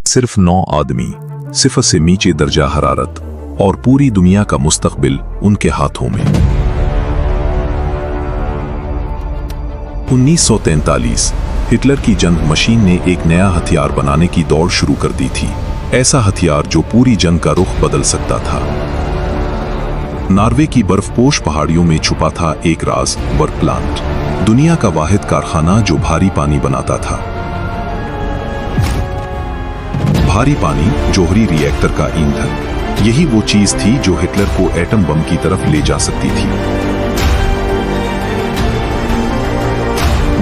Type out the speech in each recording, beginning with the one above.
सिर्फ 9 आदमी, सिफर से नीचे दर्जा हरारत और पूरी दुनिया का मुस्तकबिल उनके हाथों में। 1943 हिटलर की जंग मशीन ने एक नया हथियार बनाने की दौड़ शुरू कर दी थी, ऐसा हथियार जो पूरी जंग का रुख बदल सकता था। नॉर्वे की बर्फपोश पहाड़ियों में छुपा था एक राज, वर्क प्लांट, दुनिया का वाहिद कारखाना जो भारी पानी बनाता था। भारी पानी जौहरी रिएक्टर का ईंधन, यही वो चीज थी जो हिटलर को एटम बम की तरफ ले जा सकती थी।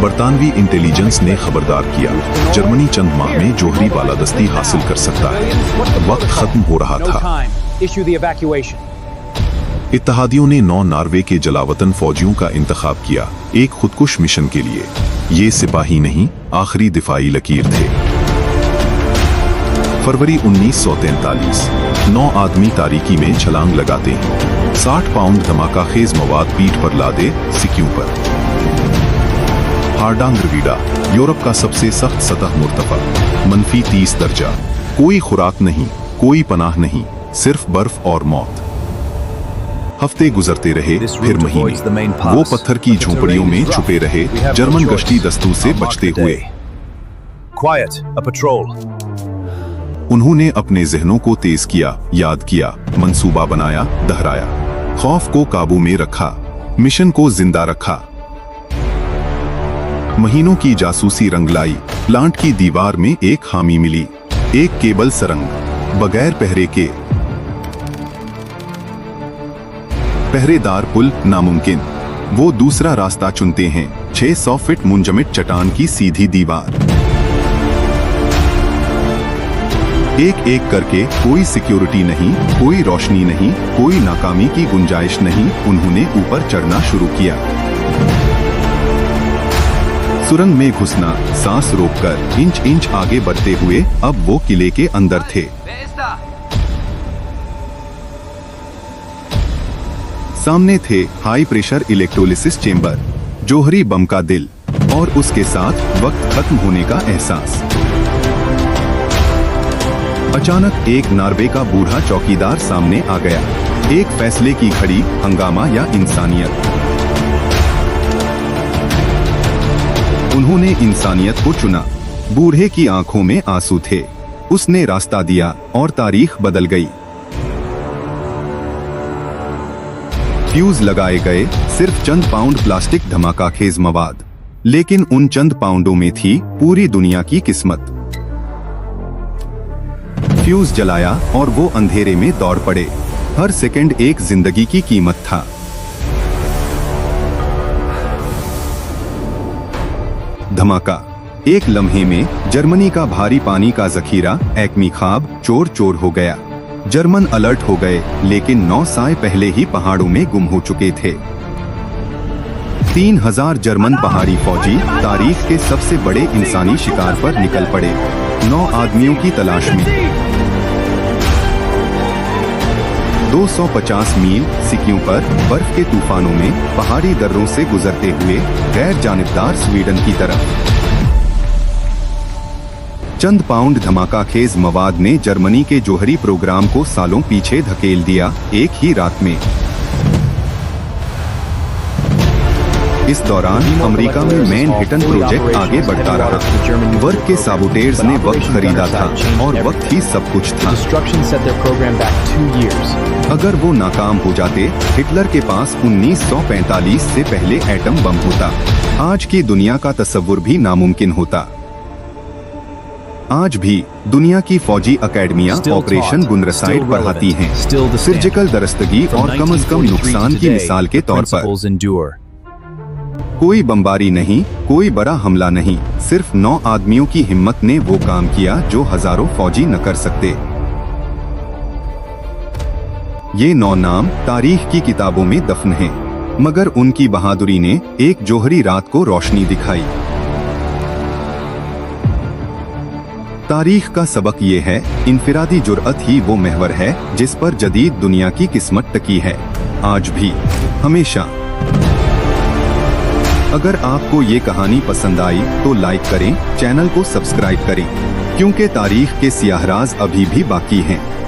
बरतानवी इंटेलिजेंस ने खबरदार किया, जर्मनी चंद माह में जौहरी बालादस्ती हासिल कर सकता है। वक्त खत्म हो रहा था। इत्तेहादियों ने 9 नॉर्वे के जलावतन फौजियों का इंतखाब किया एक खुदकुश मिशन के लिए। ये सिपाही नहीं, आखिरी दिफाई लकीर थे। फरवरी 1943 9 आदमी तारीकी में छलांग लगाते हैं। 60 पाउंड धमाका खेज मवाद पीठ पर लादे सिक्यों पर। हार्डांग्रवीडा, यूरोप का सबसे सख्त सतह मुर्तफा, -30 दर्जा। कोई खुराक नहीं, कोई पनाह नहीं, सिर्फ बर्फ और मौत। हफ्ते गुजरते रहे, फिर महीने। वो पत्थर की झोपड़ियों में छुपे रहे, जर्मन गश्ती दस्तों से बचते हुए। उन्होंने अपने जहनों को तेज किया, याद किया, मंसूबा बनाया, दोहराया। खौफ को काबू में रखा, मिशन को जिंदा रखा। महीनों की जासूसी रंग लाई। प्लांट की दीवार में एक खामी मिली, एक केबल सरंग, बगैर पहरे के। पहरेदार पुल नामुमकिन। वो दूसरा रास्ता चुनते हैं, 600 फीट मुंजमद चट्टान की सीधी दीवार। एक एक करके, कोई सिक्योरिटी नहीं, कोई रोशनी नहीं, कोई नाकामी की गुंजाइश नहीं, उन्होंने ऊपर चढ़ना शुरू किया। सुरंग में घुसना, सांस रोककर, इंच इंच आगे बढ़ते हुए अब वो किले के अंदर थे। सामने थे हाई प्रेशर इलेक्ट्रोलिसिस चेंबर, जौहरी बम का दिल, और उसके साथ वक्त खत्म होने का एहसास। अचानक एक नॉर्वे का बूढ़ा चौकीदार सामने आ गया। एक फैसले की घड़ी, हंगामा या इंसानियत। उन्होंने इंसानियत को चुना। बूढ़े की आंखों में आंसू थे। उसने रास्ता दिया और तारीख बदल गई। फ्यूज लगाए गए, सिर्फ चंद पाउंड प्लास्टिक धमाका खेज मवाद, लेकिन उन चंद पाउंडों में थी पूरी दुनिया की किस्मत। फ्यूज जलाया और वो अंधेरे में दौड़ पड़े। हर सेकंड एक जिंदगी की कीमत था। धमाका, एक लम्हे में जर्मनी का भारी पानी का जखीरा, एक्मी ख्वाब, चोर चोर हो गया। जर्मन अलर्ट हो गए, लेकिन 9 साल पहले ही पहाड़ों में गुम हो चुके थे। 3000 जर्मन पहाड़ी फौजी तारीख के सबसे बड़े इंसानी शिकार पर निकल पड़े, 9 आदमियों की तलाश में। 250 मील सिक्यों पर बर्फ के तूफानों में, पहाड़ी दर्रों से गुजरते हुए गैर जानिबदार स्वीडन की तरफ। चंद पाउंड धमाका खेज मवाद ने जर्मनी के जौहरी प्रोग्राम को सालों पीछे धकेल दिया, एक ही रात में। इस दौरान अमेरिका में मैनहट्टन प्रोजेक्ट आगे बढ़ता रहा। वर्क के साबोटेर्स ने वक्त खरीदा था, और वक्त ही सब कुछ था। अगर वो नाकाम हो जाते, हिटलर के पास 1945 से पहले एटम बम होता। आज की दुनिया का तस्वुर भी नामुमकिन होता। आज भी दुनिया की फौजी अकेडमियां ऑपरेशन गुनरसाइड पढ़ाती हैं, सर्जिकल दरस्तगी और कम से कम नुकसान की मिसाल के तौर पर। कोई बमबारी नहीं, कोई बड़ा हमला नहीं, सिर्फ 9 आदमियों की हिम्मत ने वो काम किया जो हजारों फौजी न कर सकते। ये 9 नाम तारीख की किताबों में दफन हैं, मगर उनकी बहादुरी ने एक जौहरी रात को रोशनी दिखाई। तारीख का सबक ये है, इनफिरादी जुर्अत ही वो महवर है जिस पर जदीद दुनिया की किस्मत टकी है, आज भी, हमेशा। अगर आपको ये कहानी पसंद आई तो लाइक करें, चैनल को सब्सक्राइब करें। क्योंकि तारीख के सियाहराज अभी भी बाकी हैं।